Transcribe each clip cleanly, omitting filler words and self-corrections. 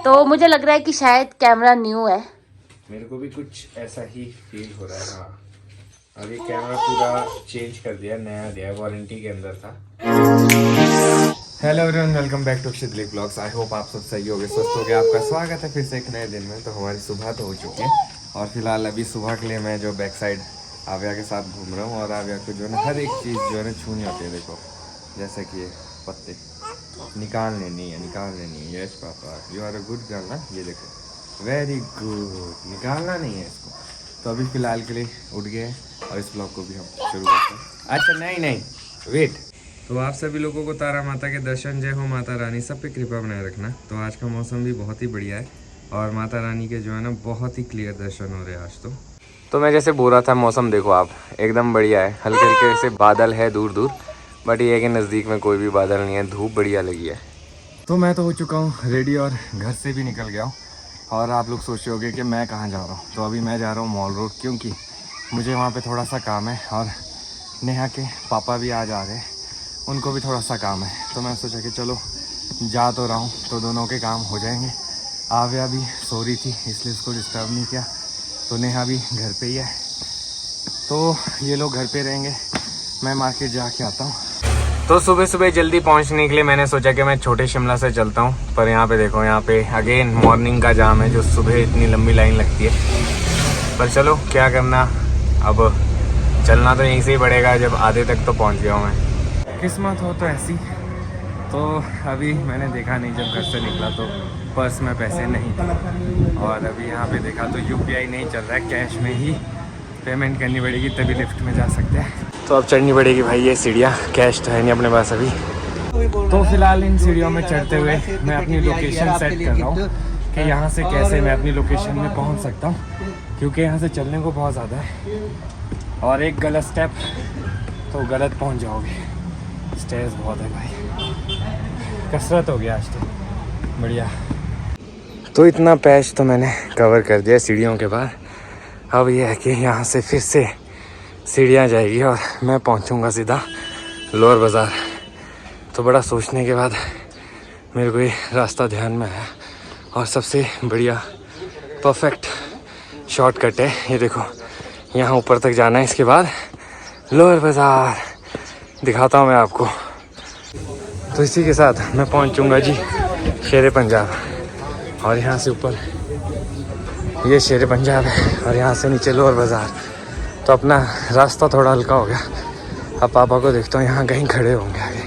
तो मुझे लग रहा है कि शायद कैमरा न्यू है। मेरे को भी कुछ ऐसा ही फील हो रहा है। हाँ, अभी कैमरा पूरा चेंज कर दिया, नया दिया, वारंटी के अंदर था। Hello everyone, welcome back to Akshit blogs. I hope आप सब सही होगे, स्वस्थ हो गए। आपका स्वागत है फिर से एक नए दिन में। तो हमारी सुबह तो हो चुकी है और फिलहाल अभी सुबह के लिए मैं जो बैक साइड आव्या के साथ घूम रहा हूँ। और आव्या को जो है ना हर एक चीज़ जो है ना छूनी होती है। देखो जैसे कि ये पत्ते निकाल लेनी है, निकाल लेनी है। Yes papa, you are a good girl ना। ये देखो, वेरी गुड, निकालना नहीं है इसको। तो अभी फ़िलहाल के लिए उठ गए और इस ब्लॉग को भी हम शुरू करते हैं। अच्छा नहीं वेट। तो आप सभी लोगों को तारा माता के दर्शन, जय हो माता रानी, सब पे कृपा बनाए रखना। तो आज का मौसम भी बहुत ही बढ़िया है और माता रानी के जो है ना बहुत ही क्लियर दर्शन हो रहे हैं आज। तो मैं जैसे बोल रहा था, मौसम देखो आप, एकदम बढ़िया है। हल्के हल्के से बादल है दूर दूर, बट ये है कि नज़दीक में कोई भी बादल नहीं है। धूप बढ़िया लगी है। तो मैं तो हो चुका हूँ रेडी और घर से भी निकल गया हूँ। और आप लोग सोच रहे होगे कि मैं कहाँ जा रहा हूँ। तो अभी मैं जा रहा हूँ मॉल रोड, क्योंकि मुझे वहाँ पे थोड़ा सा काम है और नेहा के पापा भी आज आ रहे हैं, उनको भी थोड़ा सा काम है। तो मैं सोचा कि चलो जा तो रहा हूँ तो दोनों के काम हो जाएंगे। आव्या भी सो रही थी इसलिए उसको डिस्टर्ब नहीं किया। तो नेहा भी घर पे ही है, तो ये लोग घर पे रहेंगे, मैं मार्केट जाके आता हूँ। तो सुबह सुबह जल्दी पहुँचने के लिए मैंने सोचा कि मैं छोटे शिमला से चलता हूँ। पर यहाँ पे देखो, यहाँ पे अगेन मॉर्निंग का जाम है, जो सुबह इतनी लंबी लाइन लगती है। पर चलो क्या करना, अब चलना तो यहीं से ही पड़ेगा। जब आधे तक तो पहुँच गया हूँ मैं, किस्मत हो तो ऐसी। तो अभी मैंने देखा नहीं, जब घर से निकला तो पर्स में पैसे नहीं थे। और अभी यहाँ पे देखा तो यूपीआई नहीं चल रहा है, कैश में ही पेमेंट करनी पड़ेगी तभी लिफ्ट में जा सकते हैं। तो अब चढ़नी पड़ेगी भाई ये सीढ़ियाँ, कैश तो है नहीं अपने पास अभी। तो फिलहाल इन सीढ़ियों में चढ़ते हुए मैं अपनी लोकेशन सेट कर रहा हूँ कि यहाँ से कैसे मैं अपनी लोकेशन में पहुँच सकता हूँ, क्योंकि यहाँ से चलने को बहुत ज़्यादा है और एक गलत स्टेप तो गलत पहुँच जाओगे। स्टेज बहुत है भाई, कसरत हो गया आज तो बढ़िया। तो इतना पैच तो मैंने कवर कर दिया सीढ़ियों के बाद। अब ये है कि यहाँ से फिर से सीढ़ियाँ जाएगी और मैं पहुँचूँगा सीधा लोअर बाज़ार। तो बड़ा सोचने के बाद मेरे को ये रास्ता ध्यान में आया और सबसे बढ़िया परफेक्ट शॉर्टकट है। ये देखो, यहाँ ऊपर तक जाना है, इसके बाद लोअर बाज़ार दिखाता हूँ मैं आपको। तो इसी के साथ मैं पहुँचूँगा जी शेर पंजाब, और यहाँ से ऊपर ये शेर पंजाब है और यहाँ से नीचे लोअर बाज़ार। तो अपना रास्ता थोड़ा हल्का हो गया। अब पापा को देखता हूँ, यहाँ कहीं खड़े होंगे आगे।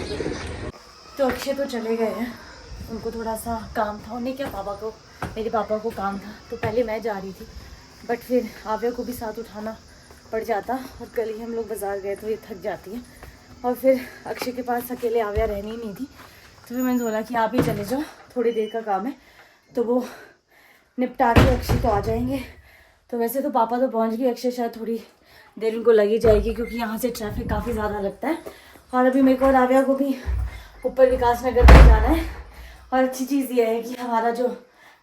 तो अक्षय तो चले गए हैं, उनको थोड़ा सा काम था। उन्हें क्या, मेरे पापा को काम था। तो पहले मैं जा रही थी, बट फिर आव्या को भी साथ उठाना पड़ जाता। और कल ही हम लोग बाज़ार गए तो ये थक जाती है, और फिर अक्षय के पास अकेले आव्या रहनी ही नहीं थी। तो फिर मैंने बोला कि आप ही चले जाओ, थोड़ी देर का काम है तो वो निपटा के अक्षय तो आ जाएंगे। तो वैसे तो पापा तो पहुंच गए, अक्षय शायद थोड़ी देर उनको लगी जाएगी, क्योंकि यहाँ से ट्रैफिक काफ़ी ज़्यादा लगता है। और अभी मेरे को और आव्या को भी ऊपर विकास नगर तक जाना है। और अच्छी चीज़ ये है कि हमारा जो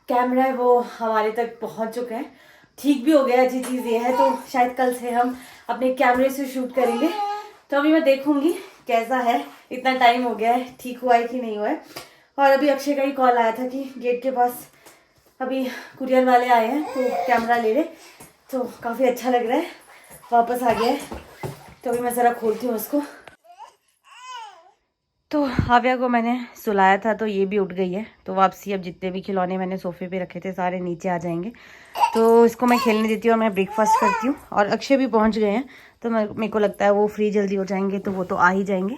कैमरा है वो हमारे तक पहुँच चुका है, ठीक भी हो गया। अच्छी चीज़ ये है, तो शायद कल से हम अपने कैमरे से शूट करेंगे। तो अभी मैं देखूँगी कैसा है, इतना टाइम हो गया है, ठीक हुआ है कि नहीं हुआ है। और अभी अक्षय का ही कॉल आया था कि गेट के पास अभी कुरियर वाले आए हैं तो कैमरा ले रहे। तो काफ़ी अच्छा लग रहा है, वापस आ गया है। तो अभी मैं ज़रा खोलती हूँ उसको। तो आव्या को मैंने सुलाया था तो ये भी उठ गई है। तो वापसी, अब जितने भी खिलौने मैंने सोफे पे रखे थे सारे नीचे आ जाएंगे। तो इसको मैं खेलने देती हूँ और मैं ब्रेकफास्ट करती हूँ। और अक्षय भी पहुँच गए हैं, तो मेरे को लगता है वो फ्री जल्दी हो जाएंगे, तो वो तो आ ही जाएंगे।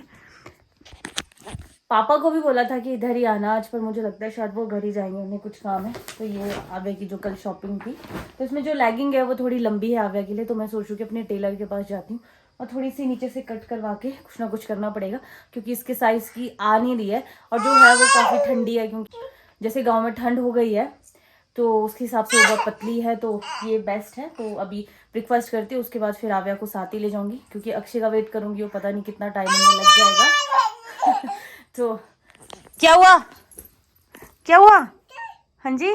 पापा को भी बोला था कि इधर ही आना आज, पर मुझे लगता है शायद वो घर ही जाएंगे, उन्हें कुछ काम है। तो ये आव्या की जो कल शॉपिंग थी, तो इसमें जो लेगिंग है वो थोड़ी लंबी है आव्या के लिए। तो मैं सोच रही हूँ कि अपने टेलर के पास जाती हूँ और थोड़ी सी नीचे से कट करवा के कुछ ना कुछ करना पड़ेगा, क्योंकि इसके साइज़ की आ नहीं रही है। और जो है वो काफ़ी ठंडी है, क्योंकि जैसे गाँव में ठंड हो गई है तो उसके हिसाब से वो बहुत पतली है। तो ये बेस्ट है। तो अभी ब्रेकफास्ट करती हूँ, उसके बाद फिर आव्या को साथ ही ले जाऊँगी, क्योंकि अक्षय का वेट करूँगी वो पता नहीं कितना टाइम में लग जाएगा। तो क्या हुआ, क्या हुआ? हाँ जी।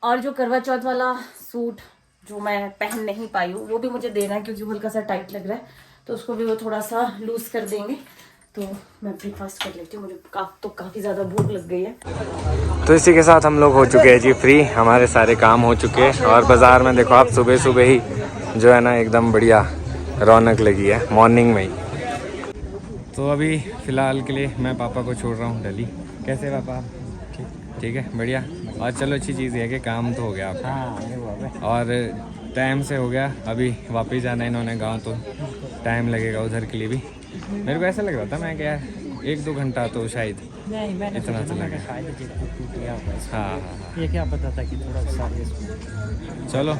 और जो करवा चौथ वाला सूट जो मैं पहन नहीं पाई हूँ वो भी मुझे देना है, क्योंकि वो हल्का सा टाइट लग रहा है। तो उसको भी वो थोड़ा सा लूज कर देंगे तो मैं ब्रेकफास्ट कर लेती हूँ, मुझे काफ़ी ज़्यादा भूख लग गई है। तो इसी के साथ हम लोग हो चुके हैं जी फ्री, हमारे सारे काम हो चुके हैं। और बाज़ार में देखो आप, सुबह सुबह ही जो है ना एकदम बढ़िया रौनक लगी है मॉर्निंग में ही। तो अभी फ़िलहाल के लिए मैं पापा को छोड़ रहा हूँ दिल्ली। कैसे पापा? ठीक है, बढ़िया। और चलो अच्छी चीज़ है कि काम तो हो गया आपका, और टाइम से हो गया। अभी वापस जाना है इन्होंने गांव, तो टाइम लगेगा उधर के लिए भी। मेरे को ऐसा लग रहा था मैं क्या 1-2 घंटा तो शायद इतना तो लगा। हाँ, ये क्या पता था कि थोड़ा सा चलो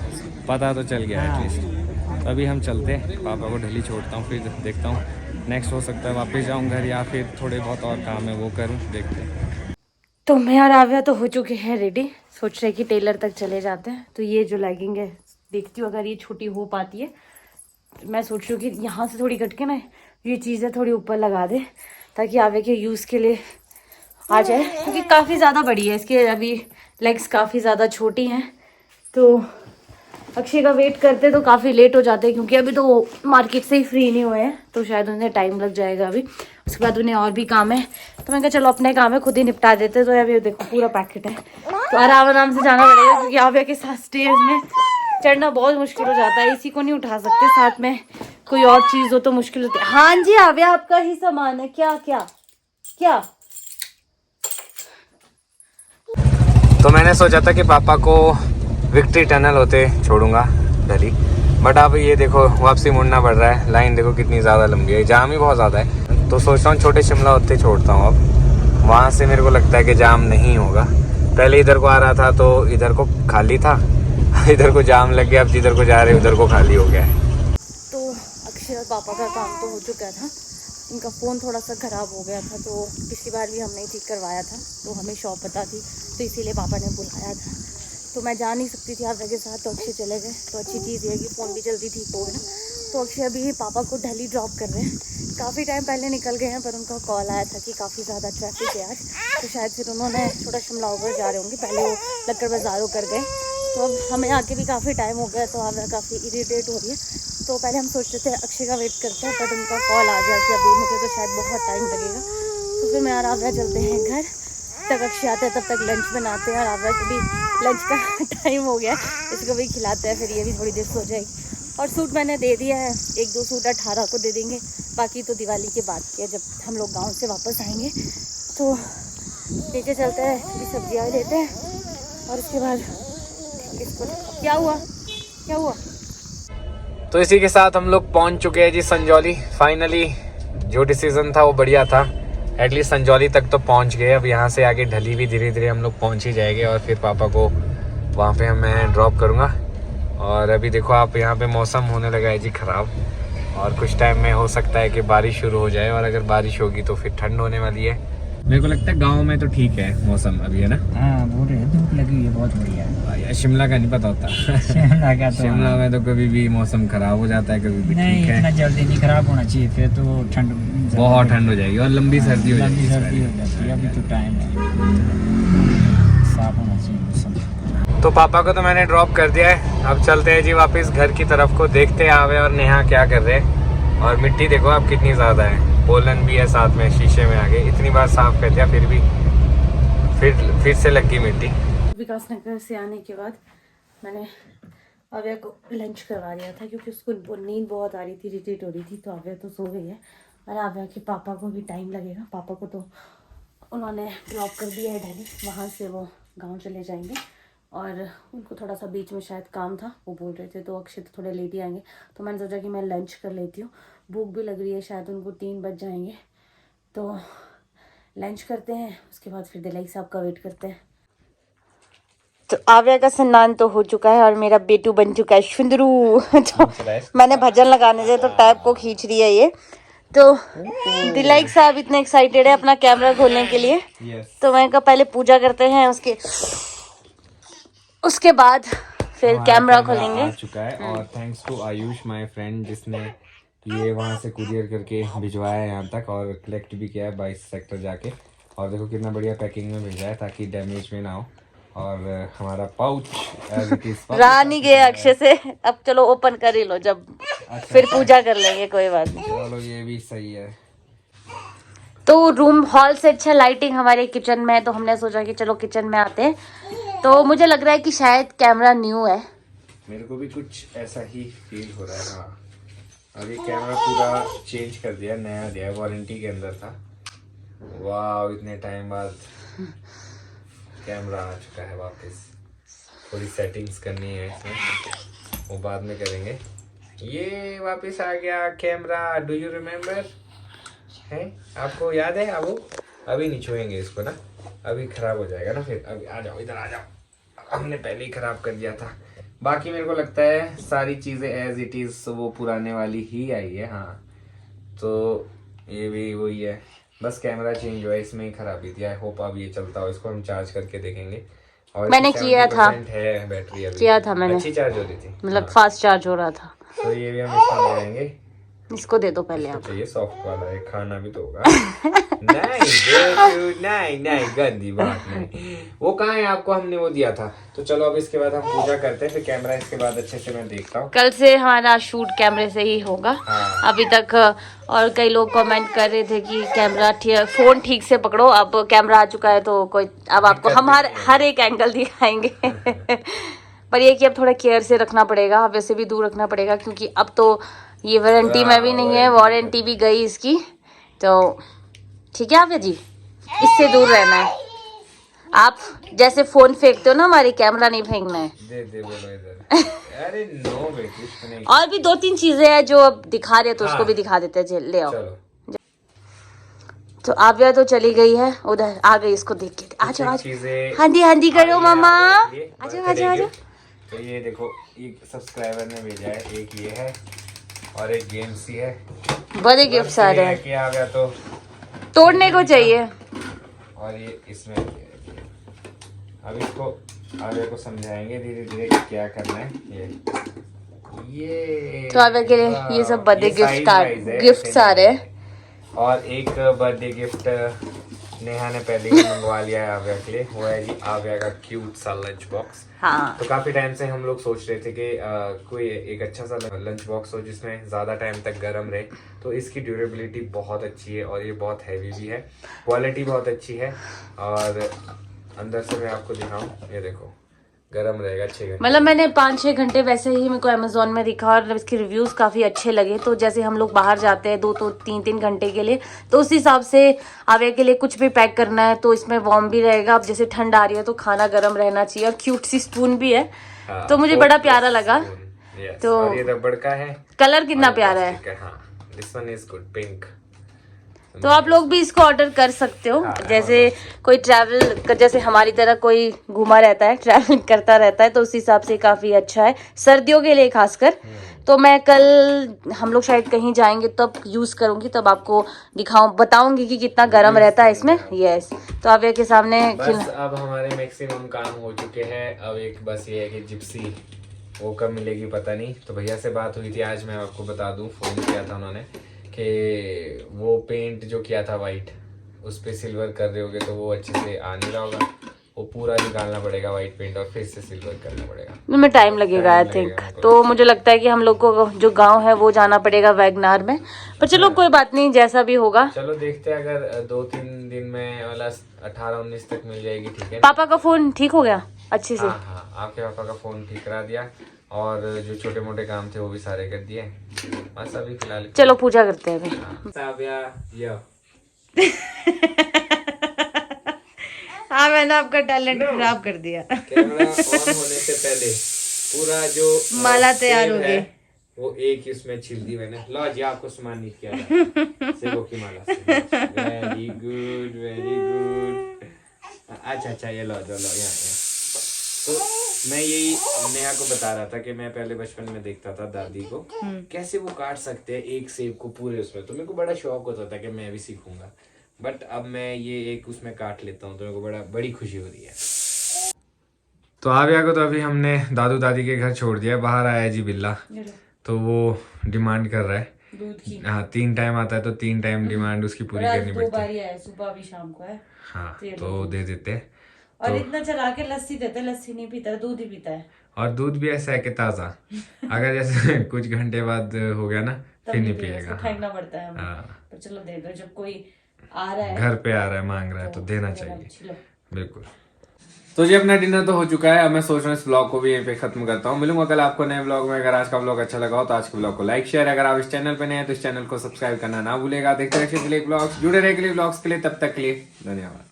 पता तो चल गया एटलीस्ट। तो अभी हम चलते हैं, पापा को दिल्ली छोड़ता हूँ, फिर देखता हूँ नेक्स्ट हो सकता है वापस जाऊँ घर, या फिर थोड़े बहुत और काम है वो करूँ, देखते हैं। तो मैं और आव्या तो हो चुके हैं रेडी, सोच रहे कि टेलर तक चले जाते हैं। तो ये जो लेगिंग है, देखती हूँ अगर ये छोटी हो पाती है। मैं सोच रही हूँ कि यहाँ से थोड़ी कट के ना ये चीज़ें थोड़ी ऊपर लगा दे, ताकि आवे के यूज़ के लिए आ जाए, क्योंकि काफ़ी ज़्यादा बड़ी है इसके, अभी लेग्स काफ़ी ज़्यादा छोटी हैं। तो अक्षय का वेट करते तो काफ़ी लेट हो जाते हैं, क्योंकि अभी तो मार्केट से ही फ्री नहीं हुए हैं, तो शायद उन्हें टाइम लग जाएगा अभी। उसके बाद उन्हें और भी काम है, तो मैं कहा चलो अपने काम है खुद ही निपटा देते। तो अभी देखो पूरा पैकेट है, तो आराम से जाना पड़ेगा, क्योंकि आव्या के साथ स्टेज में चढ़ना बहुत मुश्किल हो जाता है। इसी को नहीं उठा सकते, साथ में कोई और चीज़ हो तो मुश्किल होती है। हाँ जी आव्या, आपका ही सामान है। क्या क्या क्या? तो मैंने सोचा था कि पापा को विक्ट्री टनल होते छोड़ूंगा दिल्ली, बट अब ये देखो वापसी मुड़ना पड़ रहा है। लाइन देखो कितनी ज़्यादा लंबी है, जाम ही बहुत ज़्यादा है। तो सोच रहा हूँ छोटे शिमला होते छोड़ता हूँ अब। वहाँ से मेरे को लगता है कि जाम नहीं होगा। पहले इधर को आ रहा था तो इधर को खाली था, इधर को जाम लग गया, अब जिधर को जा रहे उधर को खाली हो गया है। तो अक्षय और पापा का काम तो हो चुका था, उनका फ़ोन थोड़ा सा ख़राब हो गया था, तो पिछली बार भी हमने ठीक करवाया था, तो हमें शॉप पता थी, तो इसीलिए पापा ने बुलाया था। तो मैं जा नहीं सकती थी आप के साथ, तो अक्षय चले गए। तो अच्छी चीज़ ये है कि फ़ोन भी जल्दी ठीक हो गया। तो अक्षय अभी पापा को दिल्ली ड्रॉप कर रहे हैं, काफ़ी टाइम पहले निकल गए हैं, पर उनका कॉल आया था कि काफ़ी ज़्यादा ट्रैफिक है आज, तो शायद फिर उन्होंने छोटा शिमला होकर जा रहे होंगे। पहले वो लक्कड़ बाज़ार होकर गए, तो अब हमें आके भी काफ़ी टाइम हो गया, तो हमें काफ़ी इरीटेट हो रही है। तो पहले हम सोचते थे अक्षय का वेट करते हैं, बट उनका कॉल आ गया कि अभी मुझे तो शायद बहुत टाइम लगेगा। तो फिर मैं और आव्या चलते हैं घर, तब अक्षय आते हैं, तब तक लंच बनाते हैं। और आव्या को भी लंच का टाइम हो गया, इसको भी खिलाते हैं, फिर ये भी थोड़ी देर सो जाएगी। और सूट मैंने दे दिया है, 1-2 सूट 18 को दे देंगे, बाकी तो दिवाली के बाद के जब हम लोग गाँव से वापस आएंगे। तो नीचे चलते हैं, थोड़ी सब्जियाँ लेते हैं, और उसके बाद इसको क्या हुआ। तो इसी के साथ हम लोग पहुंच चुके हैं जी संजौली। फाइनली जो डिसीजन था वो बढ़िया था, एटलीस्ट संजौली तक तो पहुंच गए। अब यहाँ से आगे ढली भी धीरे धीरे हम लोग पहुंच ही जाएंगे, और फिर पापा को वहाँ पे मैं ड्रॉप करूँगा। और अभी देखो आप, यहाँ पे मौसम होने लगा है जी ख़राब, और कुछ टाइम में हो सकता है कि बारिश शुरू हो जाए, और अगर बारिश होगी तो फिर ठंड होने वाली है। मेरे को लगता है गांव में तो ठीक है मौसम अभी, है ना? हाँ बोल रहे धूप लगी हुई है, बहुत बढ़िया है। यार शिमला का नहीं पता होता। शिमला का तो शिमला में तो कभी भी मौसम खराब हो जाता है, कभी भी नहीं, ठीक इतना है। जल्दी नहीं खराब होना चाहिए, फिर तो ठंड बहुत ठंड हो जाएगी और लंबी सर्दी हो जाएगी। लंबी सर्दी हो जाती है, अभी तो टाइम है, साफ होना चाहिए मौसम। तो पापा को तो मैंने ड्रॉप कर दिया है, अब चलते हैं जी वापस घर की तरफ को। देखते हैं आवे और नेहा क्या कर रहे हैं। और मिट्टी देखो आप कितनी ज़्यादा है, पोलन भी है साथ में, शीशे में आगे। इतनी बार साफ कर दिया फिर भी फिर से लग गई मिट्टी। विकास नगर से आने के बाद मैंने आव्या को लंच करवा दिया था, क्योंकि उसको नींद बहुत आ रही थी, इरिटेट हो रही थी, तो आव्या तो सो गई है। और आव्या के पापा को भी टाइम लगेगा, पापा को तो उन्होंने ड्रॉप कर दिया है दिल्ली, वहाँ से वो गांव चले जाएंगे। और उनको थोड़ा सा बीच में शायद काम था, वो बोल रहे थे, तो अक्षय थोड़े लेट ही आएंगे। तो मैंने सोचा कि मैं लंच कर लेती हूँ, भूख भी लग रही है, शायद उनको 3 बज जाएंगे, तो लंच करते हैं, उसके बाद फिर दिलाई साहब का वेट करते हैं। तो आव्या का स्नान तो हो चुका है, और मेरा बेटू बन चुका है शुंदरू। तो मैंने भजन लगाने से तो टैब को खींच रही है ये। तो दिलाइक साहब इतने एक्साइटेड है अपना कैमरा खोलने के लिए, तो मैं कहा पहले पूजा करते हैं, उसके बाद फिर कैमरा खोलेंगे। आ चुका है, और thanks to Ayush my friend, जिसने ये वहाँ से कुरियर करके भिजवाया है यहाँ तक, और कलेक्ट भी किया है 22 सेक्टर जाके। और देखो कितना बढ़िया पैकिंग में भेजा है, ताकि डैमेज में ना हो। और हमारा पाउच एज इट इज रहा नहीं गया अक्षय से, अब चलो ओपन कर ही लो, जब फिर पूजा कर लेंगे, कोई बात नहीं। चलो ये भी सही है। तो रूम हॉल से अच्छा लाइटिंग हमारे किचन में है, तो हमने सोचा कि चलो किचन में आते हैं। तो मुझे लग रहा है कि शायद कैमरा न्यू है। मेरे को भी कुछ ऐसा ही फील हो रहा है। हाँ, अब ये कैमरा पूरा चेंज कर दिया, नया दिया, वारंटी के अंदर था। वाह, इतने टाइम बाद कैमरा आ चुका है वापस। थोड़ी सेटिंग्स करनी है इसमें, वो बाद में करेंगे। ये वापस आ गया कैमरा। Do you remember? है, आपको याद है? अब अभी नहीं छुएंगे इसको ना, अभी खराब हो जाएगा ना फिर। अभी आ जाओ, इधर आ जाओ। हमने पहले ही खराब कर दिया था। बाकी मेरे को लगता है सारी चीज़ें एज इट इज़ वो पुराने वाली ही आई है। हाँ, तो ये भी वही है, बस कैमरा चेंज हुआ है, इसमें ही खराबी थी। आई होप अब ये चलता हो। इसको हम चार्ज करके देखेंगे। और मैंने किया था, है बैटरी अभी, किया था मैंने, अच्छी चार्ज हो रही थी, मतलब फास्ट चार्ज हो रहा था। तो ये भी हम इसमें लगाएंगे। इसको दे दो पहले आप। चाहिए सॉफ्ट वाला है, खाना भी तो होगा। नहीं नहीं नहीं, गंदी बात नहीं। वो कहाँ है? आपको हमने वो दिया था। तो चलो अब इसके बाद हम पूजा करते हैं, फिर कैमरा इसके बाद अच्छे से मैं देखता हूँ। कल से हमारा शूट कैमरे से ही होगा। हाँ। अभी तक और कई लोग कमेंट कर रहे थे कि कैमरा फोन ठीक से पकड़ो। अब कैमरा आ चुका है तो कोई, अब आपको हम हर एक एंगल दिखाएंगे। पर ये कि अब थोड़ा केयर से रखना पड़ेगा, वैसे भी दूर रखना पड़ेगा, क्योंकि अब तो ये वारंटी में भी नहीं है, वारंटी भी गई इसकी। तो ठीक है आव्या जी, इससे दूर रहना है। आप जैसे फोन फेंकते हो ना, हमारी कैमरा नहीं फेंकना है। दे बोलो इधर। अरे नो बेटी, इसको नहीं। और भी 2-3 चीजें हैं जो अब दिखा रहे, तो उसको हाँ। भी दिखा देते हैं। ले आओ। चलो, तो आव्या तो चली गई है उधर, आ गई, इसको देख के। आ जाओ, चीजें हाँ जी करो मामा, आ जाओ आ जाओ आ जाओ। तो ये देखो, एक सब्सक्राइबर ने भेजा है, एक ये है और एक गेम सी है। बड़े गिफ्ट आ रहे हैं, कि आ गया तो तोड़ने को चाहिए। और ये इसमें अब इसको आगे को समझाएंगे धीरे धीरे क्या करना है। ये तो आव्या के लिए ये सब बर्थडे गिफ्ट आ रहे हैं। और एक बर्थडे गिफ्ट नेहा ने पहले ही मंगवा लिया है आव्या के लिए। वो है जी आव्या का क्यूट सा लंच बॉक्स। हाँ, तो काफी टाइम से हम लोग सोच रहे थे कि कोई एक अच्छा सा लंच बॉक्स हो जिसमें ज्यादा टाइम तक गर्म रहे। तो इसकी ड्यूरेबिलिटी बहुत अच्छी है और ये बहुत हैवी भी है, क्वालिटी बहुत अच्छी है। और अंदर से मैं आपको दिखाऊं, ये देखो, गर्म रहेगा 6 घंटे। मतलब मैंने 5-6 घंटे वैसे ही मेरे को अमेजोन में दिखा और इसके रिव्यूज काफी अच्छे लगे। तो जैसे हम लोग बाहर जाते हैं 2-3 घंटे के लिए, तो उस हिसाब से आवे के लिए कुछ भी पैक करना है तो इसमें वार्म भी रहेगा। अब जैसे ठंड आ रही है तो खाना गर्म रहना चाहिए। और क्यूट सी स्पून भी है। हाँ, तो मुझे बड़ा प्यारा लगा। तो और ये रबड़ का है, कलर कितना प्यारा है। हाँ, this one is good, pink. तो आप लोग भी इसको ऑर्डर कर सकते हो। जैसे कोई ट्रैवल, जैसे हमारी तरह कोई घूमा रहता है, ट्रैवल करता रहता है, तो उस हिसाब से काफी अच्छा है सर्दियों के लिए खासकर। तो मैं कल, हम लोग शायद कहीं जाएंगे तब यूज करूंगी, तब आपको बताऊंगी कि कितना गर्म रहता है इसमें। यस, तो आप के सामने बस अब हमारे मैक्सिमम काम हो चुके हैं। अब एक बस ये है कि जिप्सी वो कब मिलेगी पता नहीं। तो भैया से बात हुई थी आज, मैं आपको बता दूं, फोन किया था उन्होंने कि वो पेंट जो किया था वाइट, उस पे सिल्वर कर रहे होगे तो वो अच्छे से आ नहीं रहा होगा। वो पूरा निकालना पड़ेगा वाइट पेंट और फिर से सिल्वर करना पड़ेगा। में टाइम लगेगा आई थिंक। तो मुझे लगता है कि हम लोग को जो गांव है वो जाना पड़ेगा वैगनार में। पर चलो कोई बात नहीं, जैसा भी होगा। चलो देखते हैं, अगर 2-3 दिन में वाला 18-19 तक मिल जाएगी, ठीक है। पापा का फोन ठीक हो गया अच्छे से? हाँ, आपके पापा का फोन ठीक करा दिया और जो छोटे मोटे काम थे वो भी सारे कर दिए। बस अभी फिलहाल चलो पूजा करते हैं अभी। हाँ, मैंने आपका टैलेंट खराब कर दिया। कैमरा ऑन होने से पहले पूरा जो माला तैयार हो गई, वो एक ही उसमें छिल दी मैंने। लो जी, आपको सम्मान नहीं किया सेबों की माला से। Very good, very good. अच्छा, ये लो यहाँ। तो मैं यही नेहा को बता रहा था कि मैं पहले बचपन में देखता था दादी को कैसे वो काट सकते हैं एक सेब को पूरे उसमें। तो मेरे को बड़ा शौक होता था कि मैं भी सीखूंगा, बट अब मैं ये एक उसमें काट लेता हूँ तो मेरे को बड़ी खुशी हो रही है। तो आव्या को तो अभी हमने दादू दादी के घर छोड़ दिया। बाहर आया जी बिल्ला, तो वो डिमांड कर रहा है दूध की। हाँ, 3 टाइम आता है तो 3 टाइम डिमांड उसकी पूरी करनी पड़ती है, सुबह भी शाम को है। हाँ, तो दे देते हैं। और इतना चला के लस्सी देते, लस्सी नहीं पीता, दूध ही पीता है। और दूध भी ऐसा है कि ताजा, अगर जैसे कुछ घंटे बाद हो गया ना फिर नहीं पिएगा। फेंकना पड़ता है हमें। हाँ। पर चलो दे दो, जब कोई आ रहा है घर पे आ रहा है, मांग रहा है, तो देना थोड़ा चाहिए। लो। बिल्कुल। तो जी अपना डिनर तो हो चुका है, अब मैं सोच रहा हूँ इस ब्लॉग को भी यहीं पे खत्म करता हूँ। मिलूंगा कल आपको नए ब्लॉग में। अगर आज का ब्लॉग अच्छा लगा हो तो आज के ब्लॉग को लाइक शेयर, अगर आप इस चैनल पे नए हैं तो इस चैनल को सब्सक्राइब करना ना भूलेगा। देखते रहिए ब्लॉग्स, जुड़े रहे ब्लॉग्स के लिए। तब तक के लिए धन्यवाद।